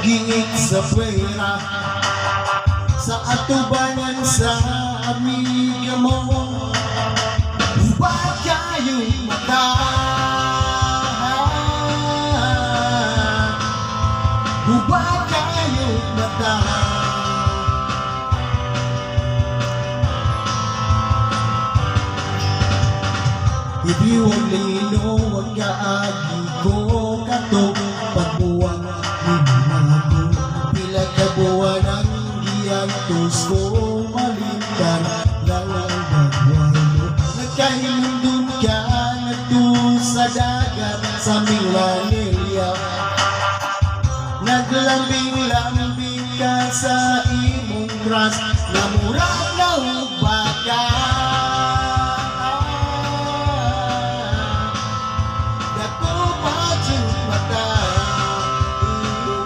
giik sa pwera, sa atubangan sa amiga mo. Huwag kayong mata, huwag kayong mata. If you only know what kaagi ko kato, pagbuwang hinako, pila ka buwan ang giyantos ko, malindan lang ang dagway mo. Nagkahindun ka na to sa dagat sa Milanilya, naglambing-lambing ka sa imong grass, na murag na